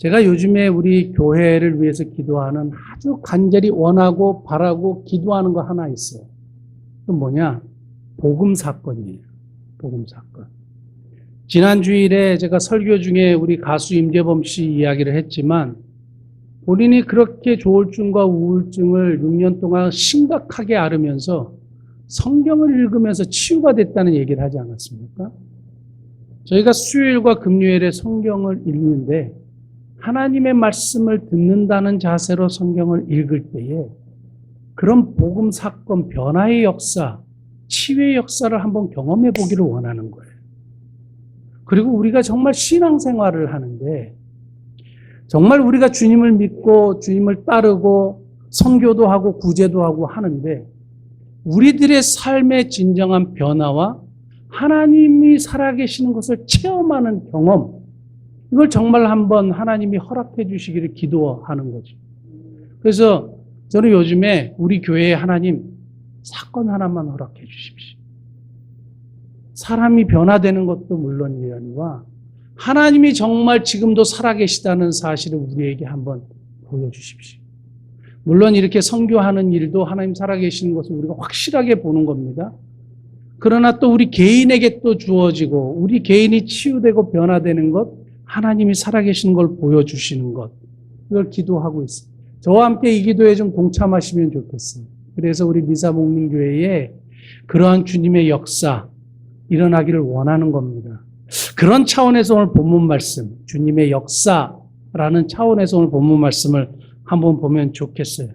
제가 요즘에 우리 교회를 위해서 기도하는 아주 간절히 원하고 바라고 기도하는 거 하나 있어요. 그건 뭐냐? 복음 사건이에요. 복음 사건. 지난 주일에 제가 설교 중에 우리 가수 임재범 씨 이야기를 했지만 본인이 그렇게 조울증과 우울증을 6년 동안 심각하게 앓으면서 성경을 읽으면서 치유가 됐다는 얘기를 하지 않았습니까? 저희가 수요일과 금요일에 성경을 읽는데 하나님의 말씀을 듣는다는 자세로 성경을 읽을 때에 그런 복음 사건, 변화의 역사, 치유의 역사를 한번 경험해 보기를 원하는 거예요. 그리고 우리가 정말 신앙생활을 하는데 정말 우리가 주님을 믿고 주님을 따르고 선교도 하고 구제도 하고 하는데 우리들의 삶의 진정한 변화와 하나님이 살아계시는 것을 체험하는 경험, 이걸 정말 한번 하나님이 허락해 주시기를 기도하는 거죠. 그래서 저는 요즘에 우리 교회에 하나님 사건 하나만 허락해 주십시오. 사람이 변화되는 것도 물론이거니와 하나님이 정말 지금도 살아계시다는 사실을 우리에게 한번 보여주십시오. 물론 이렇게 선교하는 일도 하나님 살아계시는 것을 우리가 확실하게 보는 겁니다. 그러나 또 우리 개인에게 또 주어지고 우리 개인이 치유되고 변화되는 것, 하나님이 살아계시는 걸 보여주시는 것, 이걸 기도하고 있어요. 저와 함께 이 기도에 좀 동참하시면 좋겠어요. 그래서 우리 미사목림교회에 그러한 주님의 역사 일어나기를 원하는 겁니다. 그런 차원에서 오늘 본문 말씀, 주님의 역사라는 차원에서 오늘 본문 말씀을 한번 보면 좋겠어요.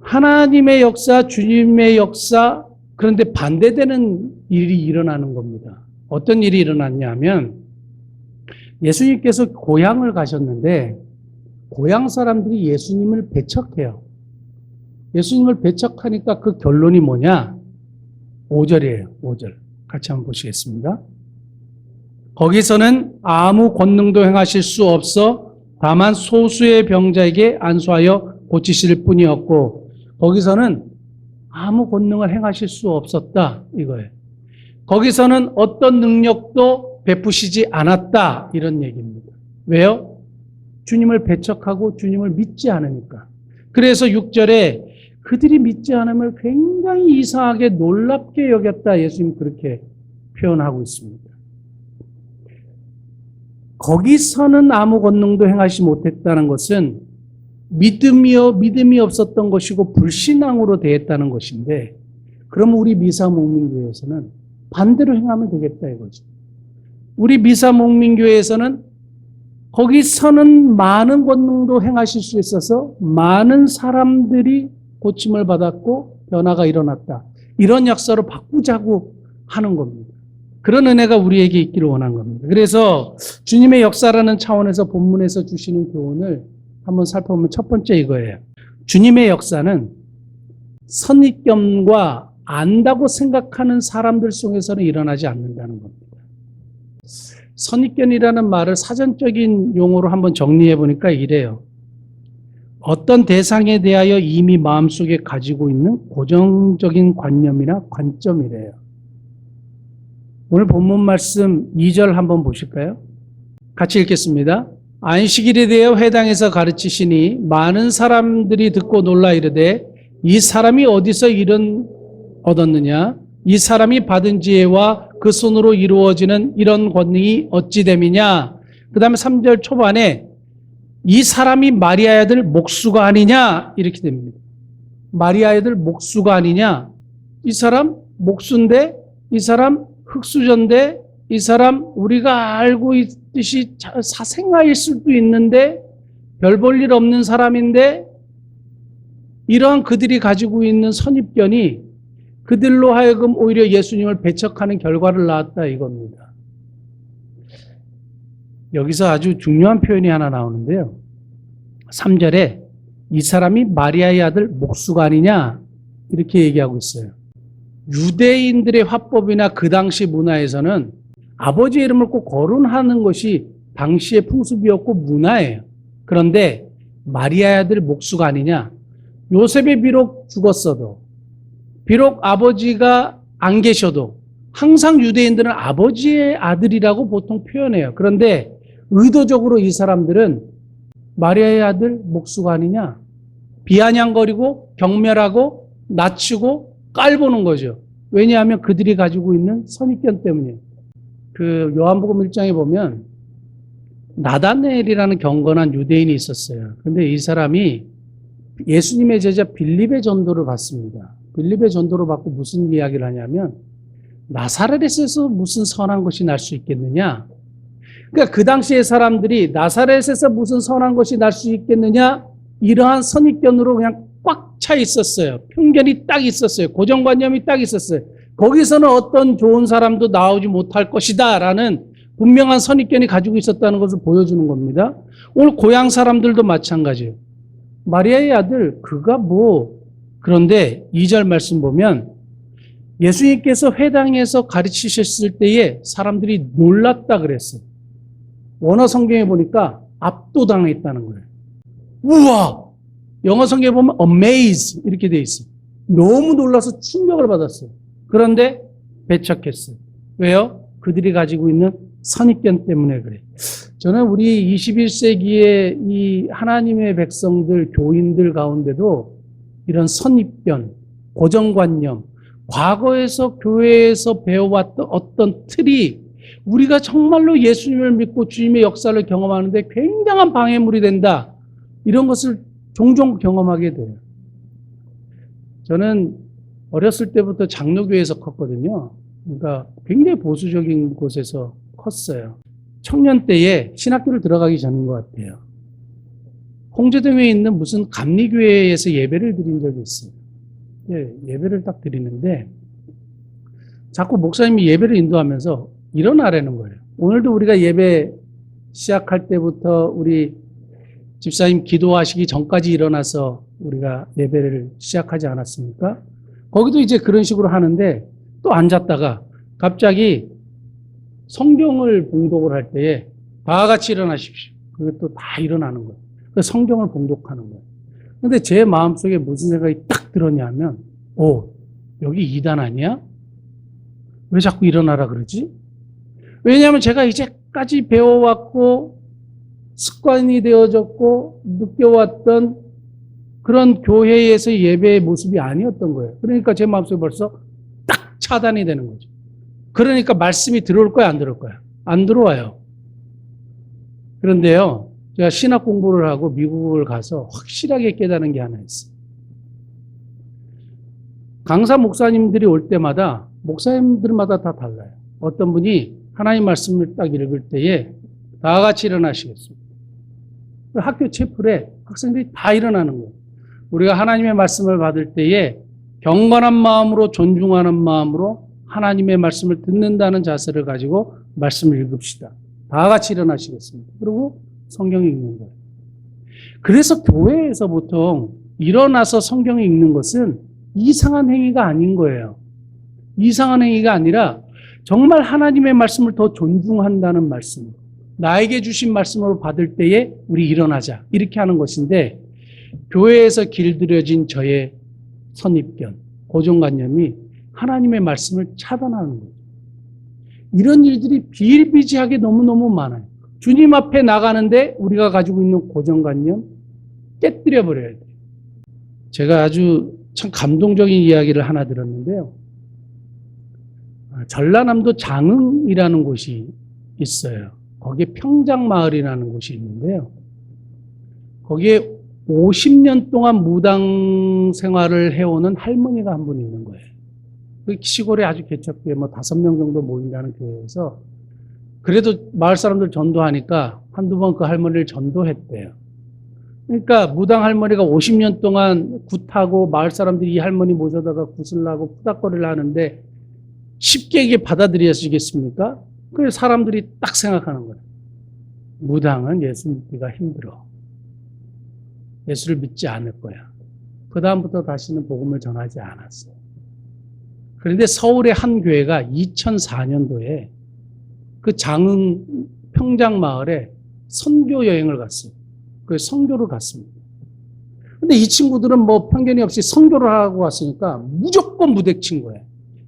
하나님의 역사, 주님의 역사, 그런데 반대되는 일이 일어나는 겁니다. 어떤 일이 일어났냐면 예수님께서 고향을 가셨는데 고향 사람들이 예수님을 배척해요. 예수님을 배척하니까 그 결론이 뭐냐? 5절이에요. 5절. 같이 한번 보시겠습니다. 거기서는 아무 권능도 행하실 수 없어 다만 소수의 병자에게 안수하여 고치실 뿐이었고, 거기서는 아무 권능을 행하실 수 없었다 이거예요. 거기서는 어떤 능력도 베푸시지 않았다 이런 얘기입니다. 왜요? 주님을 배척하고 주님을 믿지 않으니까. 그래서 6절에 그들이 믿지 않음을 굉장히 이상하게 놀랍게 여겼다, 예수님 그렇게 표현하고 있습니다. 거기서는 아무 권능도 행하지 못했다는 것은 믿음이 없었던 것이고 불신앙으로 대했다는 것인데, 그럼 우리 미사목민교회에서는 반대로 행하면 되겠다 이거죠. 우리 미사목민교회에서는 거기서는 많은 권능도 행하실 수 있어서 많은 사람들이 고침을 받았고 변화가 일어났다, 이런 역사로 바꾸자고 하는 겁니다. 그런 은혜가 우리에게 있기를 원한 겁니다. 그래서 주님의 역사라는 차원에서 본문에서 주시는 교훈을 한번 살펴보면 첫 번째 이거예요. 주님의 역사는 선입견과 안다고 생각하는 사람들 속에서는 일어나지 않는다는 겁니다. 선입견이라는 말을 사전적인 용어로 한번 정리해 보니까 이래요. 어떤 대상에 대하여 이미 마음속에 가지고 있는 고정적인 관념이나 관점이래요. 오늘 본문 말씀 2절 한번 보실까요? 같이 읽겠습니다. 안식일에 대해 회당에서 가르치시니 많은 사람들이 듣고 놀라 이르되 이 사람이 어디서 이런 얻었느냐? 이 사람이 받은 지혜와 그 손으로 이루어지는 이런 권능이 어찌 됨이냐? 그 다음에 3절 초반에 이 사람이 마리아의 아들 목수가 아니냐? 이렇게 됩니다. 마리아의 아들 목수가 아니냐? 이 사람 목수인데, 이 사람 흙수저인데, 이 사람 우리가 알고 있듯이 사생아일 수도 있는데 별 볼 일 없는 사람인데, 이러한 그들이 가지고 있는 선입견이 그들로 하여금 오히려 예수님을 배척하는 결과를 낳았다 이겁니다. 여기서 아주 중요한 표현이 하나 나오는데요. 3절에 이 사람이 마리아의 아들 목수가 아니냐 이렇게 얘기하고 있어요. 유대인들의 화법이나 그 당시 문화에서는 아버지의 이름을 꼭 거론하는 것이 당시의 풍습이었고 문화예요. 그런데 마리아의 아들 목수가 아니냐, 요셉이 비록 죽었어도, 비록 아버지가 안 계셔도 항상 유대인들은 아버지의 아들이라고 보통 표현해요. 그런데 의도적으로 이 사람들은 마리아의 아들 목수가 아니냐, 비아냥거리고 경멸하고 낮추고 깔보는 거죠. 왜냐하면 그들이 가지고 있는 선입견 때문이에요. 그 요한복음 1장에 보면 나다나엘이라는 경건한 유대인이 있었어요. 근데 이 사람이 예수님의 제자 빌립의 전도를 받습니다. 빌립의 전도를 받고 무슨 이야기를 하냐면 나사렛에서 무슨 선한 것이 날 수 있겠느냐. 그러니까 그 당시의 사람들이 나사렛에서 무슨 선한 것이 날 수 있겠느냐, 이러한 선입견으로 그냥 꽉 차 있었어요. 편견이 딱 있었어요. 고정관념이 딱 있었어요. 거기서는 어떤 좋은 사람도 나오지 못할 것이다 라는 분명한 선입견이 가지고 있었다는 것을 보여주는 겁니다. 오늘 고향 사람들도 마찬가지예요. 마리아의 아들 그가 그런데 2절 말씀 보면 예수님께서 회당에서 가르치셨을 때에 사람들이 놀랐다 그랬어요. 원어 성경에 보니까 압도당했다는 거예요. 우와! 영어 성경에 보면 amaze 이렇게 돼 있어요. 너무 놀라서 충격을 받았어요. 그런데 배척했어요. 왜요? 그들이 가지고 있는 선입견 때문에 그래요. 저는 우리 21세기의 이 하나님의 백성들, 교인들 가운데도 이런 선입견, 고정관념, 과거에서 교회에서 배워왔던 어떤 틀이 우리가 정말로 예수님을 믿고 주님의 역사를 경험하는데 굉장한 방해물이 된다. 이런 것을 종종 경험하게 돼요. 저는 어렸을 때부터 장로교회에서 컸거든요. 그러니까 굉장히 보수적인 곳에서 컸어요. 청년 때에 신학교를 들어가기 전인 것 같아요. 홍제동에 있는 무슨 감리교회에서 예배를 드린 적이 있어요. 예배를 딱 드리는데 자꾸 목사님이 예배를 인도하면서 일어나라는 거예요. 오늘도 우리가 예배 시작할 때부터 우리 집사님 기도하시기 전까지 일어나서 우리가 예배를 시작하지 않았습니까? 거기도 이제 그런 식으로 하는데 또 앉았다가 갑자기 성경을 봉독을 할 때에 다 같이 일어나십시오. 그게 또 다 일어나는 거예요. 그래서 성경을 봉독하는 거예요. 근데 제 마음속에 무슨 생각이 딱 들었냐면 여기 이단 아니야? 왜 자꾸 일어나라 그러지? 왜냐하면 제가 이제까지 배워왔고 습관이 되어졌고 느껴왔던 그런 교회에서 예배의 모습이 아니었던 거예요. 그러니까 제 마음속에 벌써 딱 차단이 되는 거죠. 그러니까 말씀이 들어올 거야, 안 들어올 거야? 안 들어와요. 그런데요, 제가 신학 공부를 하고 미국을 가서 확실하게 깨달은 게 하나 있어요. 강사 목사님들이 올 때마다 목사님들마다 다 달라요. 어떤 분이 하나님 말씀을 딱 읽을 때에 다 같이 일어나시겠습니다. 학교 채플에 학생들이 다 일어나는 거예요. 우리가 하나님의 말씀을 받을 때에 경건한 마음으로 존중하는 마음으로 하나님의 말씀을 듣는다는 자세를 가지고 말씀을 읽읍시다. 다 같이 일어나시겠습니다. 그리고 성경 읽는 거예요. 그래서 교회에서 보통 일어나서 성경 읽는 것은 이상한 행위가 아닌 거예요. 이상한 행위가 아니라 정말 하나님의 말씀을 더 존중한다는 말씀. 나에게 주신 말씀으로 받을 때에 우리 일어나자. 이렇게 하는 것인데 교회에서 길들여진 저의 선입견, 고정관념이 하나님의 말씀을 차단하는 거죠. 이런 일들이 비일비재하게 너무너무 많아요. 주님 앞에 나가는데 우리가 가지고 있는 고정관념 깨뜨려 버려야 돼요. 제가 아주 참 감동적인 이야기를 하나 들었는데요. 전라남도 장흥이라는 곳이 있어요. 거기에 평장마을이라는 곳이 있는데요. 거기에 50년 동안 무당 생활을 해오는 할머니가 한 분 있는 거예요. 그 시골에 아주 개척교회 5명 정도 모인다는 교회에서 그래도 마을 사람들 전도하니까 한두 번 그 할머니를 전도했대요. 그러니까 무당 할머니가 50년 동안 굿하고 마을 사람들이 이 할머니 모셔다가 굿을 하고 푸닥거리를 하는데 쉽게 이게 받아들여지겠습니까? 그래서 사람들이 딱 생각하는 거예요. 무당은 예수 믿기가 힘들어. 예수를 믿지 않을 거야. 그 다음부터 다시는 복음을 전하지 않았어요. 그런데 서울의 한 교회가 2004년도에 그 장흥 평장마을에 선교 여행을 갔어요. 그 선교를 갔습니다. 근데 이 친구들은 편견이 없이 선교를 하고 왔으니까 무조건 무대친 거예요.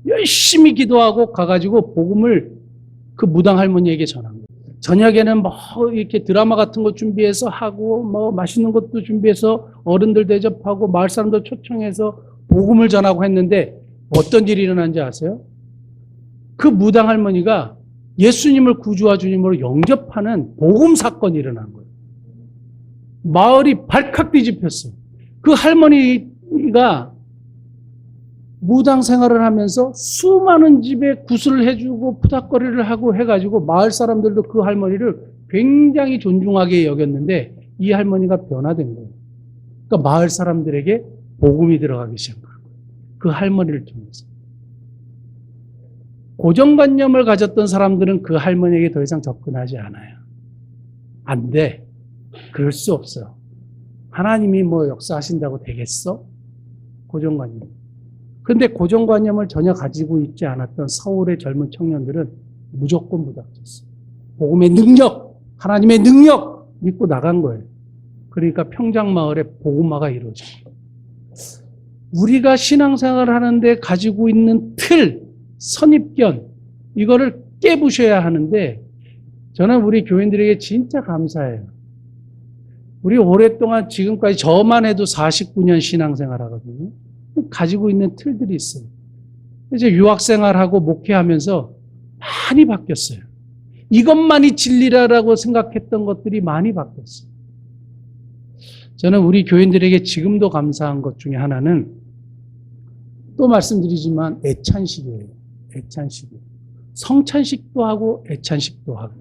열심히 기도하고 가가지고 복음을 그 무당 할머니에게 전한 거예요. 저녁에는 뭐 이렇게 드라마 같은 거 준비해서 하고 뭐 맛있는 것도 준비해서 어른들 대접하고 마을 사람들 초청해서 복음을 전하고 했는데 어떤 일이 일어난지 아세요? 그 무당 할머니가 예수님을 구주와 주님으로 영접하는 복음 사건이 일어난 거예요. 마을이 발칵 뒤집혔어요. 그 할머니가 무당 생활을 하면서 수많은 집에 구슬을 해주고 푸닥거리를 하고 해가지고 마을 사람들도 그 할머니를 굉장히 존중하게 여겼는데 이 할머니가 변화된 거예요. 그러니까 마을 사람들에게 복음이 들어가기 시작한 거예요. 그 할머니를 통해서. 고정관념을 가졌던 사람들은 그 할머니에게 더 이상 접근하지 않아요. 안 돼. 그럴 수 없어요. 하나님이 뭐 역사하신다고 되겠어? 고정관념. 근데 고정관념을 전혀 가지고 있지 않았던 서울의 젊은 청년들은 무조건 부닥쳤어요. 복음의 능력, 하나님의 능력 믿고 나간 거예요. 그러니까 평장마을에 복음화가 이루어져요. 우리가 신앙생활을 하는데 가지고 있는 틀, 선입견, 이거를 깨부셔야 하는데 저는 우리 교인들에게 진짜 감사해요. 우리 오랫동안 지금까지 저만 해도 49년 신앙생활 하거든요. 가지고 있는 틀들이 있어요. 이제 유학생활하고 목회하면서 많이 바뀌었어요. 이것만이 진리라고 생각했던 것들이 많이 바뀌었어요. 저는 우리 교인들에게 지금도 감사한 것 중에 하나는 또 말씀드리지만 애찬식이에요. 애찬식이에요. 성찬식도 하고 애찬식도 하고.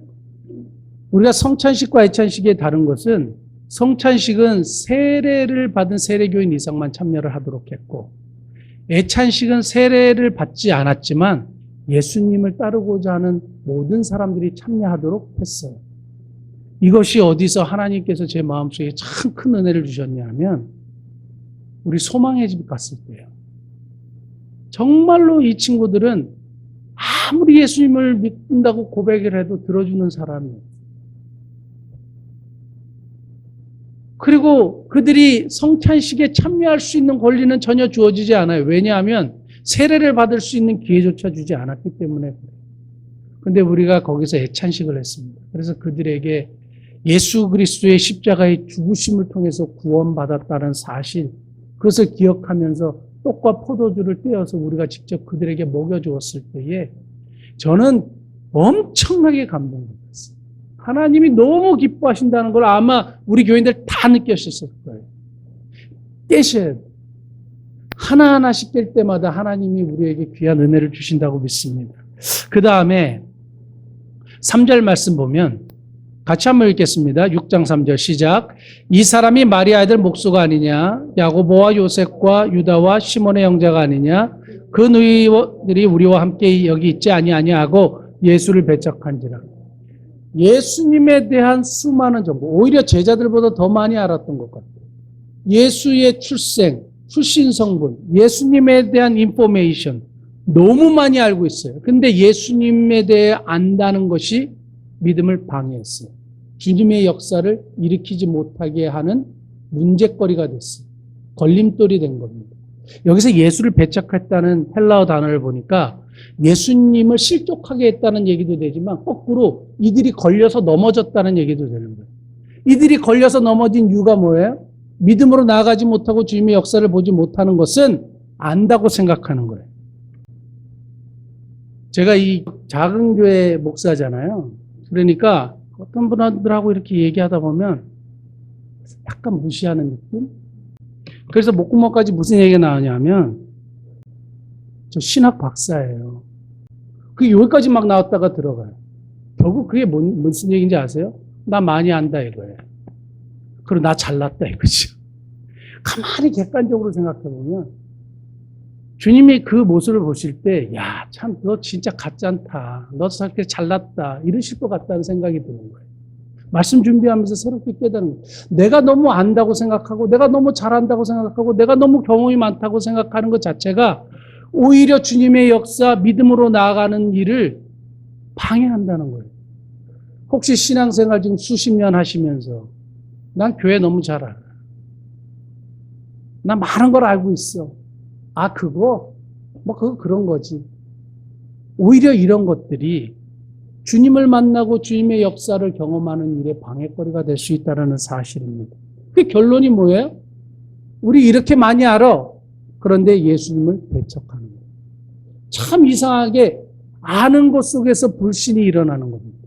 우리가 성찬식과 애찬식의 다른 것은 성찬식은 세례를 받은 세례교인 이상만 참여를 하도록 했고 애찬식은 세례를 받지 않았지만 예수님을 따르고자 하는 모든 사람들이 참여하도록 했어요. 이것이 어디서 하나님께서 제 마음속에 참 큰 은혜를 주셨냐면 우리 소망의 집 갔을 때요. 정말로 이 친구들은 아무리 예수님을 믿는다고 고백을 해도 들어주는 사람이에요. 그리고 그들이 성찬식에 참여할 수 있는 권리는 전혀 주어지지 않아요. 왜냐하면 세례를 받을 수 있는 기회조차 주지 않았기 때문에 그래요. 근데 우리가 거기서 애찬식을 했습니다. 그래서 그들에게 예수 그리스도의 십자가의 죽으심을 통해서 구원받았다는 사실, 그것을 기억하면서 떡과 포도주를 떼어서 우리가 직접 그들에게 먹여주었을 때에 저는 엄청나게 감동받았어요. 하나님이 너무 기뻐하신다는 걸 아마 우리 교인들 다 느꼈었을 거예요. 깨셔야 돼요. 하나하나씩 깰 때마다 하나님이 우리에게 귀한 은혜를 주신다고 믿습니다. 그 다음에 3절 말씀 보면 같이 한번 읽겠습니다. 6장 3절 시작. 이 사람이 마리아의 아들 목수가 아니냐? 야고보와 요셉과 유다와 시몬의 형제가 아니냐? 그 누이들이 우리와 함께 여기 있지 아니하고 예수를 배척한지라. 예수님에 대한 수많은 정보, 오히려 제자들보다 더 많이 알았던 것 같아요. 예수의 출생, 출신 성분, 예수님에 대한 인포메이션 너무 많이 알고 있어요. 근데 예수님에 대해 안다는 것이 믿음을 방해했어요. 주님의 역사를 일으키지 못하게 하는 문제거리가 됐어요. 걸림돌이 된 겁니다. 여기서 예수를 배척했다는 헬라어 단어를 보니까 예수님을 실족하게 했다는 얘기도 되지만 거꾸로 이들이 걸려서 넘어졌다는 얘기도 되는 거예요. 이들이 걸려서 넘어진 이유가 뭐예요? 믿음으로 나아가지 못하고 주님의 역사를 보지 못하는 것은 안다고 생각하는 거예요. 제가 이 작은 교회 목사잖아요. 그러니까 어떤 분들하고 이렇게 얘기하다 보면 약간 무시하는 느낌? 그래서 목구멍까지 무슨 얘기가 나오냐면 저 신학 박사예요. 그게 여기까지 막 나왔다가 들어가요. 결국 그게 무슨 얘기인지 아세요? 나 많이 안다 이거예요. 그리고 나 잘났다 이거죠. 가만히 객관적으로 생각해보면 주님이 그 모습을 보실 때 야, 참 너 진짜 가짜다. 너 저렇게 잘났다. 이러실 것 같다는 생각이 드는 거예요. 말씀 준비하면서 새롭게 깨닫는 거예요. 내가 너무 안다고 생각하고 내가 너무 잘한다고 생각하고 내가 너무 경험이 많다고 생각하는 것 자체가 오히려 주님의 역사, 믿음으로 나아가는 일을 방해한다는 거예요. 혹시 신앙생활 지금 수십 년 하시면서 난 교회 너무 잘 알아. 난 많은 걸 알고 있어. 아, 그거? 그거 그런 거지. 오히려 이런 것들이 주님을 만나고 주님의 역사를 경험하는 일에 방해거리가 될 수 있다는 사실입니다. 그 결론이 뭐예요? 우리 이렇게 많이 알아. 그런데 예수님을 배척하는 거예요. 참 이상하게 아는 것 속에서 불신이 일어나는 겁니다.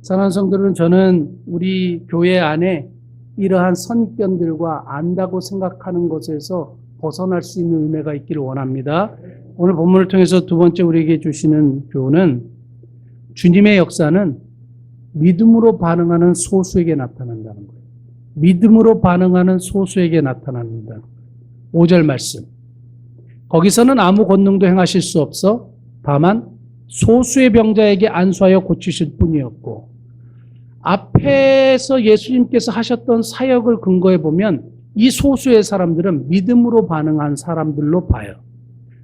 사랑하는 성도들은, 저는 우리 교회 안에 이러한 선견들과 안다고 생각하는 것에서 벗어날 수 있는 은혜가 있기를 원합니다. 오늘 본문을 통해서 두 번째 우리에게 주시는 교훈은, 주님의 역사는 믿음으로 반응하는 소수에게 나타난다는 거예요. 믿음으로 반응하는 소수에게 나타납니다. 5절 말씀. 거기서는 아무 권능도 행하실 수 없어 다만 소수의 병자에게 안수하여 고치실 뿐이었고, 앞에서 예수님께서 하셨던 사역을 근거해 보면 이 소수의 사람들은 믿음으로 반응한 사람들로 봐요.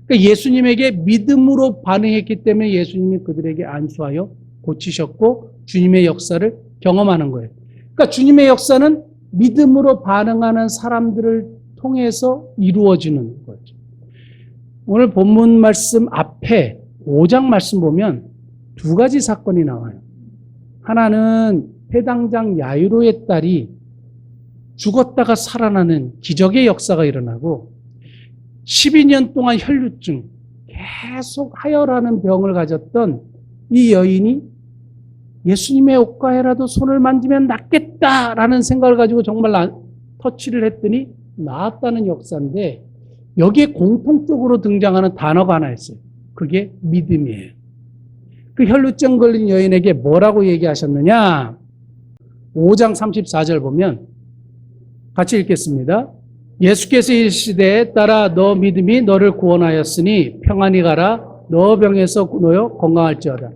그러니까 예수님에게 믿음으로 반응했기 때문에 예수님이 그들에게 안수하여 고치셨고 주님의 역사를 경험하는 거예요. 그러니까 주님의 역사는 믿음으로 반응하는 사람들을 통해서 이루어지는 거죠. 오늘 본문 말씀 앞에 5장 말씀 보면 두 가지 사건이 나와요. 하나는 회당장 야이로의 딸이 죽었다가 살아나는 기적의 역사가 일어나고, 12년 동안 혈루증, 계속 하혈하는 병을 가졌던 이 여인이 예수님의 옷가에라도 손을 만지면 낫겠다라는 생각을 가지고 정말 터치를 했더니 나았다는 역사인데, 여기에 공통적으로 등장하는 단어가 하나 있어요. 그게 믿음이에요. 그 혈루증 걸린 여인에게 뭐라고 얘기하셨느냐? 5장 34절 보면 같이 읽겠습니다. 예수께서 이르시되 딸아 너 믿음이 너를 구원하였으니 평안히 가라 너 병에서 놓여 건강할지어다.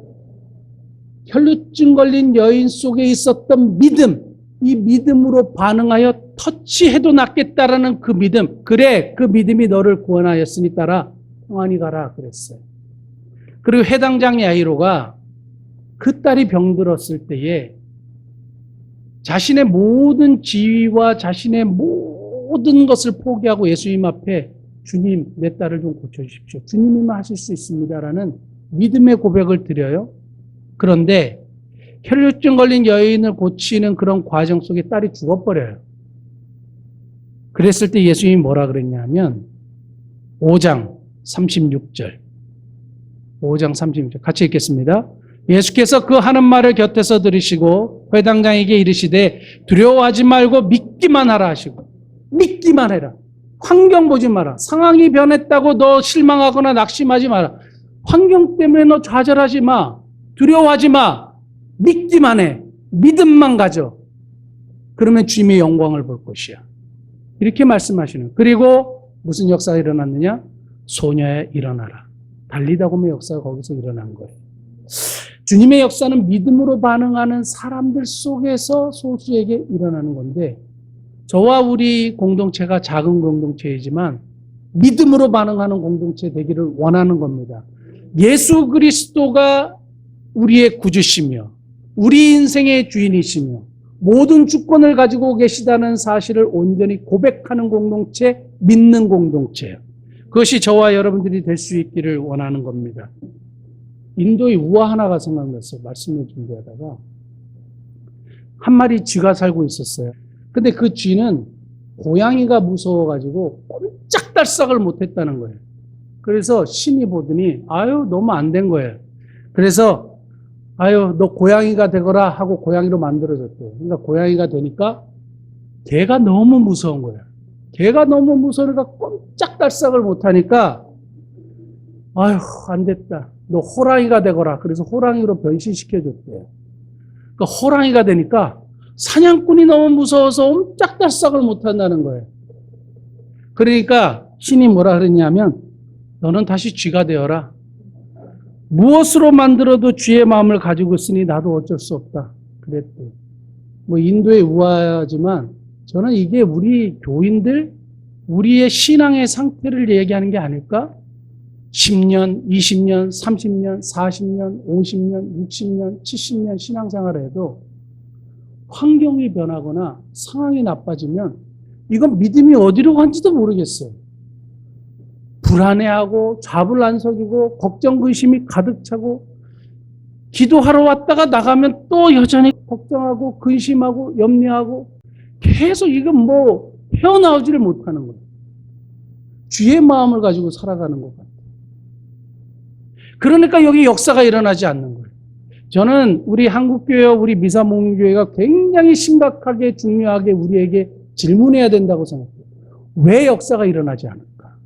혈루증 걸린 여인 속에 있었던 믿음, 이 믿음으로 반응하여 터치해도 낫겠다라는 그 믿음, 그래 그 믿음이 너를 구원하였으니 딸아 평안히 가라 그랬어요. 그리고 회당장 야이로가 그 딸이 병들었을 때에 자신의 모든 지위와 자신의 모든 것을 포기하고 예수님 앞에 주님 내 딸을 좀 고쳐주십시오. 주님이만 하실 수 있습니다라는 믿음의 고백을 드려요. 그런데 혈루증 걸린 여인을 고치는 그런 과정 속에 딸이 죽어버려요. 그랬을 때 예수님이 뭐라 그랬냐면 5장 36절 같이 읽겠습니다. 예수께서 그 하는 말을 곁에서 들으시고 회당장에게 이르시되 두려워하지 말고 믿기만 하라 하시고, 믿기만 해라. 환경 보지 마라. 상황이 변했다고 너 실망하거나 낙심하지 마라. 환경 때문에 너 좌절하지 마. 두려워하지 마. 믿기만 해. 믿음만 가져. 그러면 주님의 영광을 볼 것이야. 이렇게 말씀하시는. 그리고 무슨 역사가 일어났느냐? 소녀야 일어나라. 달리다 보면 역사가 거기서 일어난 거예요. 주님의 역사는 믿음으로 반응하는 사람들 속에서 소수에게 일어나는 건데, 저와 우리 공동체가 작은 공동체이지만 믿음으로 반응하는 공동체 되기를 원하는 겁니다. 예수 그리스도가 우리의 구주시며 우리 인생의 주인이시며 모든 주권을 가지고 계시다는 사실을 온전히 고백하는 공동체, 믿는 공동체예요. 그것이 저와 여러분들이 될 수 있기를 원하는 겁니다. 인도의 우화 하나가 생각났어요. 말씀을 준비하다가 한 마리 쥐가 살고 있었어요. 근데 그 쥐는 고양이가 무서워가지고 꼼짝달싹을 못했다는 거예요. 그래서 신이 보더니 아유 너무 안 된 거예요. 그래서 아유 너 고양이가 되거라 하고 고양이로 만들어줬대요. 그러니까 고양이가 되니까 개가 너무 무서운 거예요. 개가 너무 무서우니까 꼼짝달싹을 못하니까 아유 안 됐다. 너 호랑이가 되거라. 그래서 호랑이로 변신시켜줬대요. 그러니까 호랑이가 되니까 사냥꾼이 너무 무서워서 옴짝달싹을 못한다는 거예요. 그러니까 신이 뭐라 그랬냐면 너는 다시 쥐가 되어라. 무엇으로 만들어도 쥐의 마음을 가지고 있으니 나도 어쩔 수 없다. 그랬대요. 뭐 인도의 우화지만 저는 이게 우리 교인들, 우리의 신앙의 상태를 얘기하는 게 아닐까? 10년, 20년, 30년, 40년, 50년, 60년, 70년 신앙생활을 해도 환경이 변하거나 상황이 나빠지면 이건 믿음이 어디로 간지도 모르겠어요. 불안해하고 좌불안석이고 걱정, 의심이 가득 차고 기도하러 왔다가 나가면 또 여전히 걱정하고 근심하고 염려하고 계속 이건 뭐 헤어나오지를 못하는 거예요. 주의 마음을 가지고 살아가는 것 같아요. 그러니까 여기 역사가 일어나지 않는 거예요. 저는 우리 한국교회와 우리 미사목교회가 굉장히 심각하게 중요하게 우리에게 질문해야 된다고 생각해요. 왜 역사가 일어나지 않을까?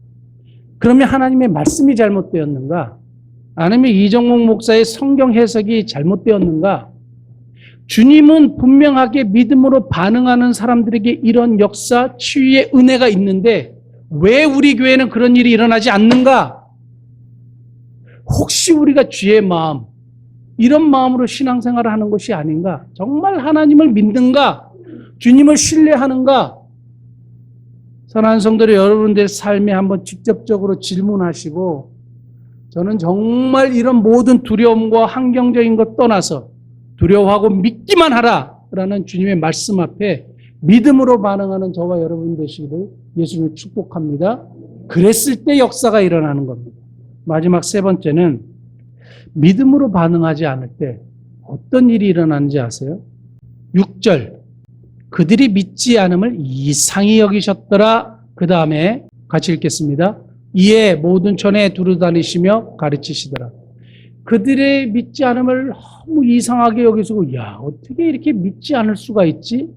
그러면 하나님의 말씀이 잘못되었는가? 아니면 이정목 목사의 성경 해석이 잘못되었는가? 주님은 분명하게 믿음으로 반응하는 사람들에게 이런 역사, 치유의 은혜가 있는데 왜 우리 교회는 그런 일이 일어나지 않는가? 혹시 우리가 주의 마음, 이런 마음으로 신앙생활을 하는 것이 아닌가? 정말 하나님을 믿는가? 주님을 신뢰하는가? 사랑하는 성도들, 여러분들의 삶에 한번 직접적으로 질문하시고, 저는 정말 이런 모든 두려움과 환경적인 것 떠나서 두려워하고 믿기만 하라라는 주님의 말씀 앞에 믿음으로 반응하는 저와 여러분 되시기를 예수님을 축복합니다. 그랬을 때 역사가 일어나는 겁니다. 마지막 세 번째는 믿음으로 반응하지 않을 때 어떤 일이 일어나는지 아세요? 6절. 그들이 믿지 않음을 이상히 여기셨더라. 그 다음에 같이 읽겠습니다. 이에 모든 촌에 두루다니시며 가르치시더라. 그들의 믿지 않음을 너무 이상하게 여기시고, 야, 어떻게 이렇게 믿지 않을 수가 있지?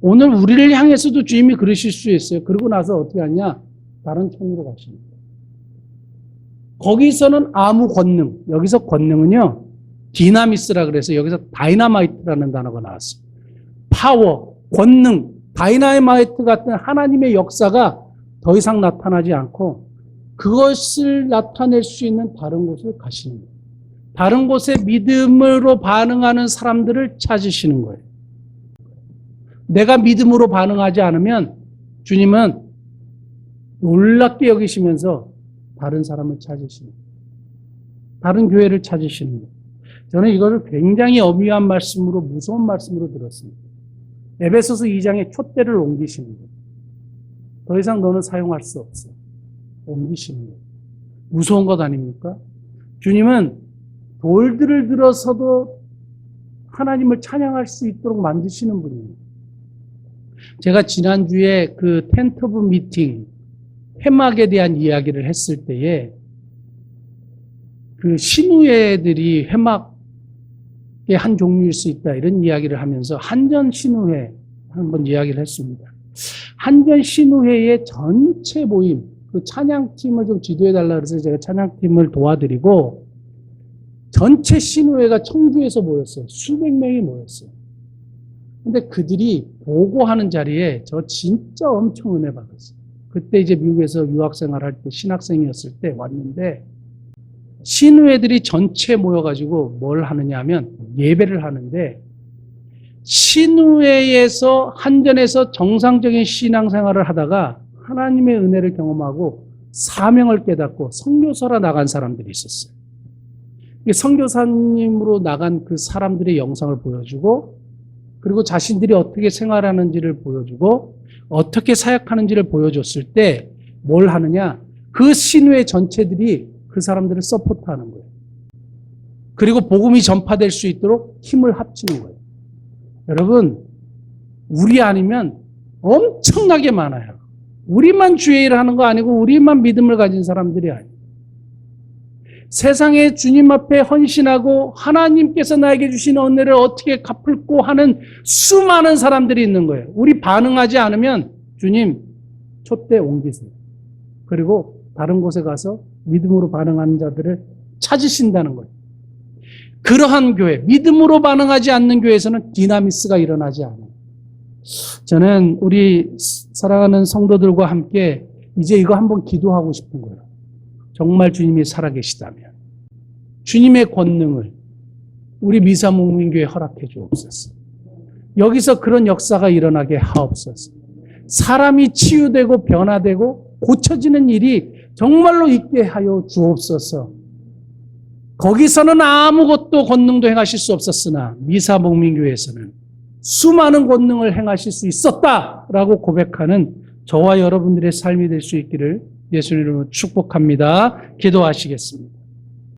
오늘 우리를 향해서도 주님이 그러실 수 있어요. 그러고 나서 어떻게 하냐? 다른 촌으로 가십니다. 거기서는 아무 권능, 여기서 권능은요, 디나미스라 그래서 여기서 다이나마이트라는 단어가 나왔어요. 파워, 권능, 다이나마이트 같은 하나님의 역사가 더 이상 나타나지 않고 그것을 나타낼 수 있는 다른 곳을 가시는 거예요. 다른 곳에 믿음으로 반응하는 사람들을 찾으시는 거예요. 내가 믿음으로 반응하지 않으면 주님은 놀랍게 여기시면서 다른 사람을 찾으시는 거예요. 다른 교회를 찾으시는 거예요. 저는 이것을 굉장히 엄미한 말씀으로, 무서운 말씀으로 들었습니다. 에베소서 2장에 촛대를 옮기시는 거예요. 더 이상 너는 사용할 수 없어. 옮기시는 거예요. 무서운 것 아닙니까? 주님은 돌들을 들어서도 하나님을 찬양할 수 있도록 만드시는 분이에요. 제가 지난주에 그 텐트 오브 미팅, 회막에 대한 이야기를 했을 때에 그 신우회들이 회막의 한 종류일 수 있다, 이런 이야기를 하면서 한전 신우회 한번 이야기를 했습니다. 한전 신우회의 전체 모임, 그 찬양팀을 좀 지도해달라 그래서 제가 찬양팀을 도와드리고 전체 신우회가 청주에서 모였어요. 수백 명이 모였어요. 근데 그들이 보고하는 자리에 저 진짜 엄청 은혜 받았어요. 그때 이제 미국에서 유학생활 할 때 신학생이었을 때 왔는데 신우회들이 전체 모여가지고 뭘 하느냐 하면 예배를 하는데 신우회에서 한전에서 정상적인 신앙생활을 하다가 하나님의 은혜를 경험하고 사명을 깨닫고 선교사로 나간 사람들이 있었어요. 선교사님으로 나간 그 사람들의 영상을 보여주고 그리고 자신들이 어떻게 생활하는지를 보여주고 어떻게 사역하는지를 보여줬을 때 뭘 하느냐? 그 신우회 전체들이 그 사람들을 서포트하는 거예요. 그리고 복음이 전파될 수 있도록 힘을 합치는 거예요. 여러분, 우리 아니면 엄청나게 많아요. 우리만 주의 일을 하는 거 아니고 우리만 믿음을 가진 사람들이 아니에요. 세상에 주님 앞에 헌신하고 하나님께서 나에게 주신 은혜를 어떻게 갚을고 하는 수많은 사람들이 있는 거예요. 우리 반응하지 않으면 주님 촛대 옮기세요. 그리고 다른 곳에 가서 믿음으로 반응하는 자들을 찾으신다는 거예요. 그러한 교회, 믿음으로 반응하지 않는 교회에서는 디나미스가 일어나지 않아요. 저는 우리 사랑하는 성도들과 함께 이제 이거 한번 기도하고 싶은 거예요. 정말 주님이 살아계시다면 주님의 권능을 우리 미사목민교회에 허락해 주옵소서. 여기서 그런 역사가 일어나게 하옵소서. 사람이 치유되고 변화되고 고쳐지는 일이 정말로 있게 하여 주옵소서. 거기서는 아무것도 권능도 행하실 수 없었으나 미사목민교회에서는 수많은 권능을 행하실 수 있었다라고 고백하는 저와 여러분들의 삶이 될 수 있기를 예수님 이름으로 축복합니다. 기도하시겠습니다.